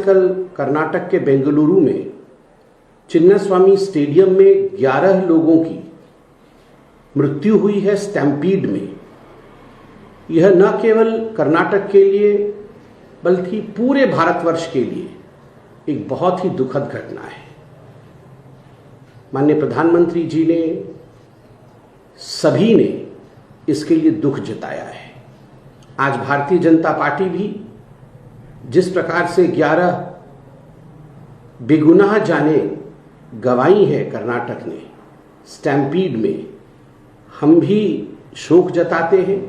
कल कर्नाटक के बेंगलुरु में चिन्नास्वामी स्टेडियम में 11 लोगों की मृत्यु हुई है स्टैम्पीड में। यह न केवल कर्नाटक के लिए बल्कि पूरे भारतवर्ष के लिए एक बहुत ही दुखद घटना है। माननीय प्रधानमंत्री जी ने, सभी ने इसके लिए दुख जताया है। आज भारतीय जनता पार्टी भी जिस प्रकार से 11 बेगुनाह जाने गंवाई है कर्नाटक ने स्टैम्पीड में, हम भी शोक जताते हैं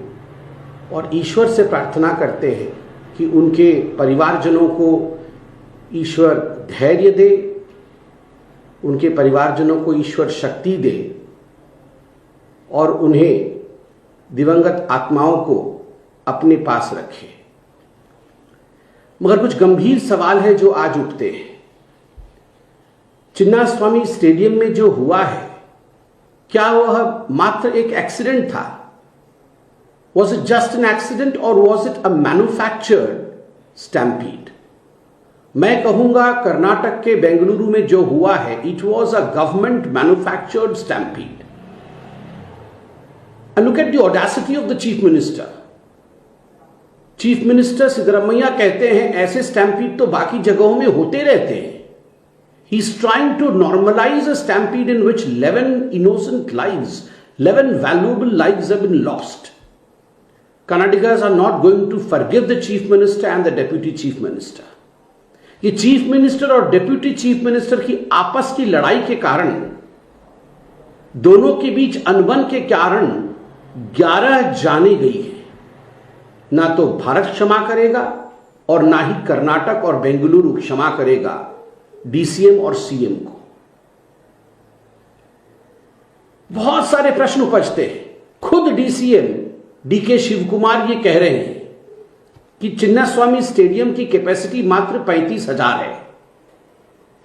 और ईश्वर से प्रार्थना करते हैं कि उनके परिवारजनों को ईश्वर धैर्य दे, उनके परिवारजनों को ईश्वर शक्ति दे और उन्हें दिवंगत आत्माओं को अपने पास रखे। मगर कुछ गंभीर सवाल है जो आज उठते हैं। चिन्नास्वामी स्टेडियम में जो हुआ है, क्या वह मात्र एक एक्सीडेंट था? Was it just an accident और was it a manufactured stampede? मैं कहूंगा कर्नाटक के बेंगलुरु में जो हुआ है, it was a government manufactured stampede. And look at the audacity of the chief minister. Chief minister Siddaramaiah कहते हैं ऐसे स्टैम्पीड तो बाकी जगहों में होते रहते हैं। He is trying to normalize a stampede in which 11 innocent lives, 11 valuable lives have been lost. Kannadigas are not going to forgive the chief minister and the deputy chief minister. ये chief minister और deputy chief minister की आपस की लड़ाई के कारण, दोनों के बीच अनबन के कारण 11 जाने गई है। ना तो भारत क्षमा करेगा और ना ही कर्नाटक और बेंगलुरु क्षमा करेगा डीसीएम और सीएम को। बहुत सारे प्रश्न उपजते हैं। खुद डीसीएम डीके शिवकुमार ये कह रहे हैं कि चिन्नास्वामी स्टेडियम की कैपेसिटी मात्र 35,000 है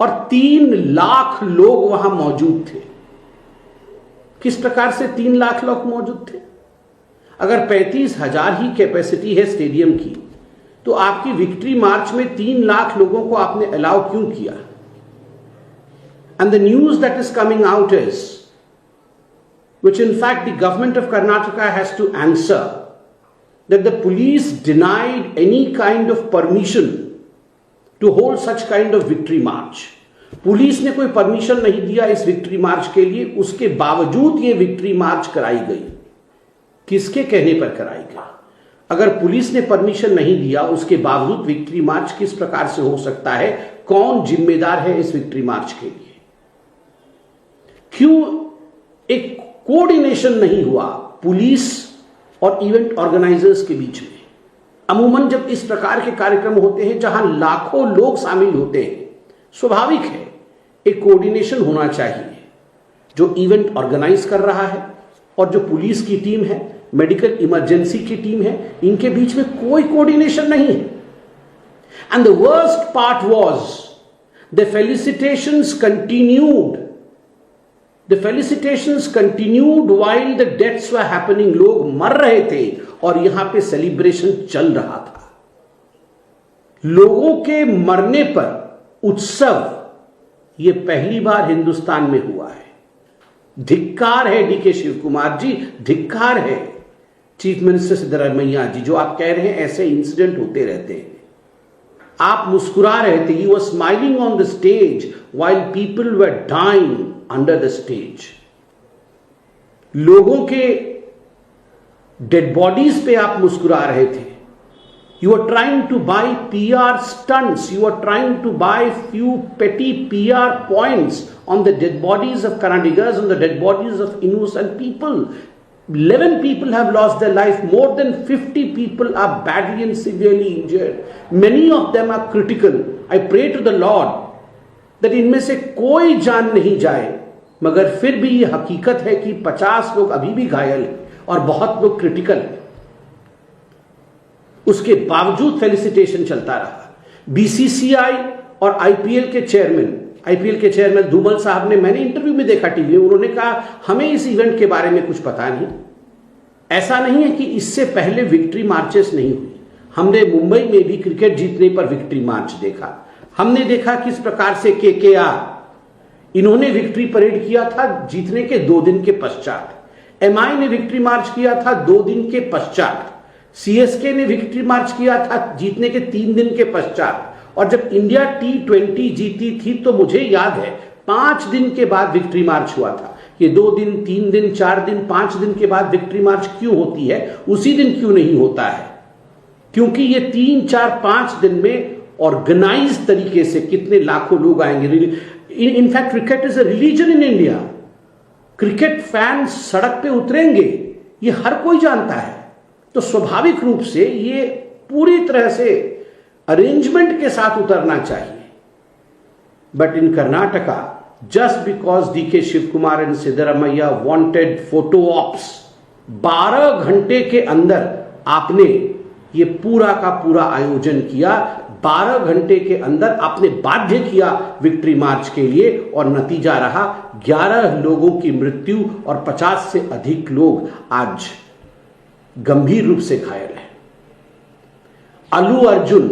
और 3 लाख लोग वहां मौजूद थे। किस प्रकार से 3 लाख लोग मौजूद थे? अगर 35,000 ही कैपेसिटी है स्टेडियम की, तो आपकी विक्ट्री मार्च में 3 लाख लोगों को आपने अलाउ क्यों किया? And the news that is coming out is, which in fact the government of Karnataka has to answer, that the police denied any kind of permission to hold such kind of victory march. Police ने कोई permission नहीं दिया इस victory मार्च के लिए, उसके बावजूद ये विक्ट्री मार्च कराई गई। किसके कहने पर कराई गई? अगर पुलिस ने परमिशन नहीं दिया, उसके बावजूद विक्ट्री मार्च किस प्रकार से हो सकता है? कौन जिम्मेदार है इस विक्ट्री मार्च के लिए? क्यों एक कोऑर्डिनेशन नहीं हुआ पुलिस और इवेंट ऑर्गेनाइजर्स के बीच में? अमूमन जब इस प्रकार के कार्यक्रम होते हैं जहां लाखों लोग शामिल होते हैं, स्वाभाविक है एक कोऑर्डिनेशन होना चाहिए। जो इवेंट ऑर्गेनाइज कर रहा है और जो पुलिस की टीम है, मेडिकल इमरजेंसी की टीम है, इनके बीच में कोई कोऑर्डिनेशन नहीं है। And the worst part was the felicitations continued. The felicitations continued while the deaths were happening. लोग मर रहे थे और यहां पे सेलिब्रेशन चल रहा था। लोगों के मरने पर उत्सव ये पहली बार हिंदुस्तान में हुआ है। धिक्कार है डीके शिवकुमार जी, धिक्कार है चीफ मिनिस्टर सिद्धरामैया जी, जो आप कह रहे हैं ऐसे इंसिडेंट होते रहते हैं। आप मुस्कुरा रहे थे, you were smiling on the stage while people were dying under the stage. लोगों के डेड बॉडीज पे आप मुस्कुरा रहे थे। You are trying to buy PR stunts. You are trying to buy few petty PR points on the dead bodies of Kannadigas, on the dead bodies of innocent people. 11 people have lost their life. More than 50 people are badly and severely injured. Many of them are critical. I pray to the Lord that इनमें से कोई जान नहीं जाए, मगर फिर भी ये हकीकत है कि 50 लोग अभी भी घायल हैं और बहुत लोग क्रिटिकल हैं। उसके बावजूद फेलिसिटेशन चलता रहा। बीसीसीआई और आईपीएल के चेयरमैन धूमल साहब ने, मैंने इंटरव्यू में देखा टीवी में, उन्होंने कहा हमें इस इवेंट के बारे में कुछ पता नहीं। ऐसा नहीं है कि इससे पहले विक्ट्री मार्चेस नहीं हुई। हमने मुंबई में भी क्रिकेट जीतने पर विक्ट्री मार्च देखा, हमने देखा किस प्रकार से केकेआर इन्होंने विक्ट्री परेड किया था जीतने के 2 दिन के पश्चात, एमआई ने विक्ट्री मार्च किया था 2 दिन के पश्चात, सीएसके ने विक्ट्री मार्च किया था जीतने के 3 दिन के पश्चात, और जब इंडिया T20 जीती थी तो मुझे याद है 5 दिन के बाद विक्ट्री मार्च हुआ था। ये 2 दिन, 3 दिन, 4 दिन, 5 दिन के बाद विक्ट्री मार्च क्यों होती है, उसी दिन क्यों नहीं होता है? क्योंकि ये 3, 4, 5 दिन में ऑर्गेनाइज तरीके से कितने लाखों लोग आएंगे। In fact cricket is a religion in India. Cricket fans सड़क पे उतरेंगे, ये हर कोई जानता है। तो स्वाभाविक रूप से ये पूरी तरह से अरेंजमेंट के साथ उतरना चाहिए। But in Karnataka, just because DK Shiva Kumar and Siddaramaiah wanted photo ops, 12 घंटे के अंदर आपने ये पूरा का पूरा आयोजन किया। 12 घंटे के अंदर आपने बाध्य किया विक्ट्री मार्च के लिए, और नतीजा रहा 11 लोगों की मृत्यु और 50 से अधिक लोग आज गंभीर रूप से घायल हैं। अल्लू अर्जुन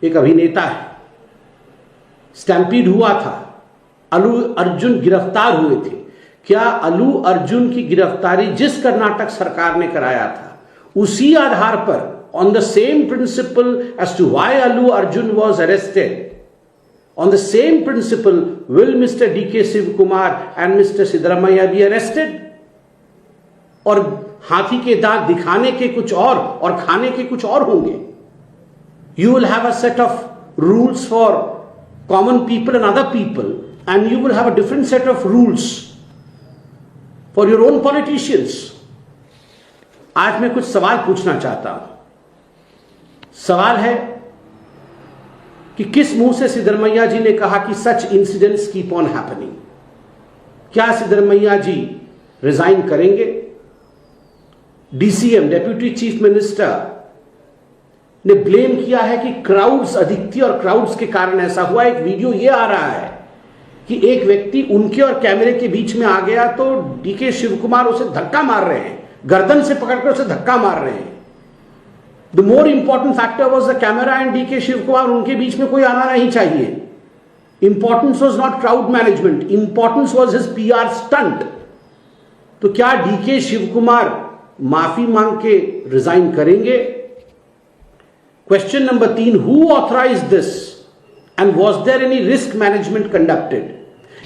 एक अभिनेता है, स्टैम्पीड हुआ था, अल्लू अर्जुन गिरफ्तार हुए थे। क्या अल्लू अर्जुन की गिरफ्तारी जिस कर्नाटक सरकार ने कराया था, उसी आधार पर, on the same principle as to why Allu Arjun was arrested, on the same principle, will Mr. D.K. Shiv Kumar and Mr. Siddaramaiah be arrested? और हाथी के दांत दिखाने के कुछ और खाने के कुछ और होंगे। You will have a set of rules for common people and other people, and you will have a different set of rules for your own politicians. आज मैं कुछ सवाल पूछना चाहता हूं। सवाल है कि किस मुंह से सिद्धरमैया जी ने कहा कि such incidents keep on happening? क्या सिद्धरमैया जी रिजाइन करेंगे? डीसीएम, डेप्यूटी चीफ मिनिस्टर, ने ब्लेम किया है कि क्राउड्स अधिक थी और क्राउड्स के कारण ऐसा हुआ। एक वीडियो ये आ रहा है कि एक व्यक्ति उनके और कैमरे के बीच में आ गया तो डीके शिव कुमार उसे धक्का मार रहे हैं, गर्दन से पकड़कर उसे धक्का मार रहे हैं। The more important factor was the camera and DK Shiva Kumar, उनके बीच में कोई आना नहीं चाहिए। Importance was not crowd management, importance was his PR stunt. तो क्या डीके शिव कुमार माफी मांग के रिजाइन करेंगे? Question number 3, who authorised this and was there any risk management conducted?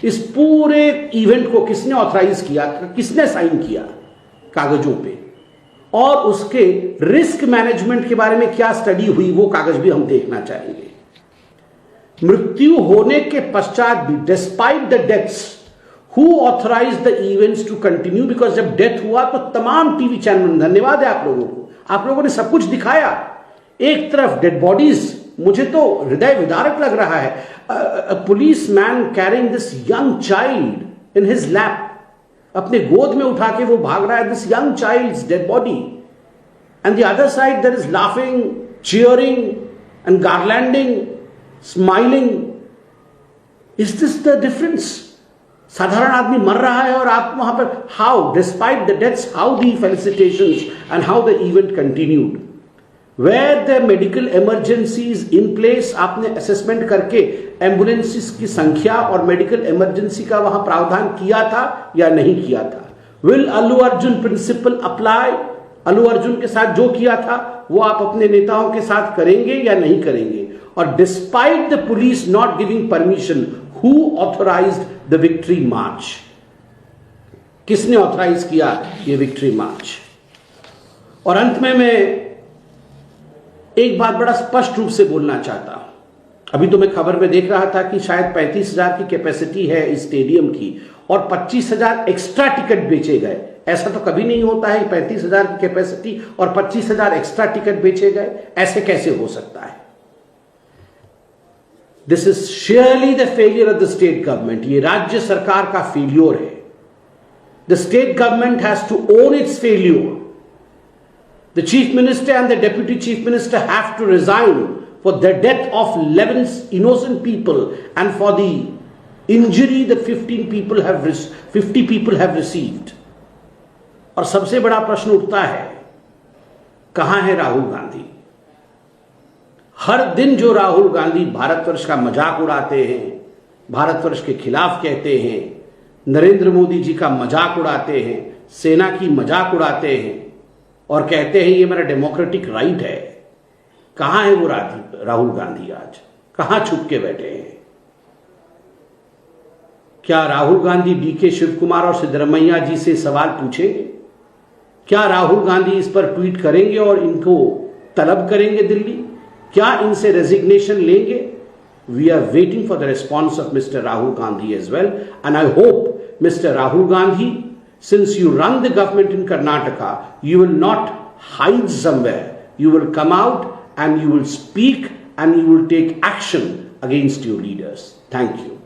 इस पूरे इवेंट को किसने ऑथराइज किया, किसने साइन किया कागजों पे, और उसके रिस्क मैनेजमेंट के बारे में क्या स्टडी हुई, वो कागज भी हम देखना चाहेंगे। मृत्यु होने के पश्चात भी, despite the deaths, who authorise the events to continue? Because जब डेथ हुआ तो तमाम टीवी चैनल, धन्यवाद है आप लोगों को, आप लोगों ने सब कुछ दिखाया। एक तरफ डेड बॉडीज, मुझे तो हृदय विदारक लग रहा है। Police man carrying this young child in his lap, अपने गोद में उठा के वो भाग रहा है, this young child's dead body, and the other side there is laughing, cheering and garlanding, smiling. Is this the difference? साधारण आदमी मर रहा है और आप वहां पर, how despite the deaths, how the felicitations and how the event continued? Where the medical emergencies in place, आपने असेसमेंट करके एम्बुलेंसेस की संख्या और मेडिकल इमरजेंसी का वहां प्रावधान किया था या नहीं किया था? Will Allu Arjun principal apply? Allu Arjun के साथ जो किया था वो आप अपने नेताओं के साथ करेंगे या नहीं करेंगे? और despite the police not giving permission, who authorised the victory march? किसने ऑथराइज किया ये विक्ट्री मार्च? और अंत में मैं एक बात बड़ा स्पष्ट रूप से बोलना चाहता हूं। अभी तो मैं खबर में देख रहा था कि शायद 35,000 की कैपेसिटी है इस स्टेडियम की और 25,000 एक्स्ट्रा टिकट बेचे गए। ऐसा तो कभी नहीं होता है, 35,000 की कैपेसिटी और 25,000 एक्स्ट्रा टिकट बेचे गए, ऐसे कैसे हो सकता है? This is sheerly the failure of the state government. ये राज्य सरकार का फेल्योर है। The state government has to own its failure. The chief minister and the deputy chief minister have to resign for the death of 11 innocent people and for the injury that 50 people have received. और सबसे बड़ा प्रश्न उठता है, कहां है राहुल गांधी? हर दिन जो राहुल गांधी भारतवर्ष का मजाक उड़ाते हैं, भारतवर्ष के खिलाफ कहते हैं, नरेंद्र मोदी जी का मजाक उड़ाते हैं, सेना की मजाक उड़ाते हैं और कहते हैं ये मेरा डेमोक्रेटिक राइट है, कहां है वो राहुल गांधी? आज कहां छुप के बैठे हैं? क्या राहुल गांधी डीके शिव कुमार और सिद्धरमैया जी से सवाल पूछेंगे? क्या राहुल गांधी इस पर ट्वीट करेंगे और इनको तलब करेंगे दिल्ली? क्या इनसे रेजिग्नेशन लेंगे? We are waiting for the response of mister Rahul Gandhi as well, and I hope mister Rahul Gandhi, since you run the government in Karnataka, you will not hide somewhere. You will come out and you will speak and you will take action against your leaders. Thank you.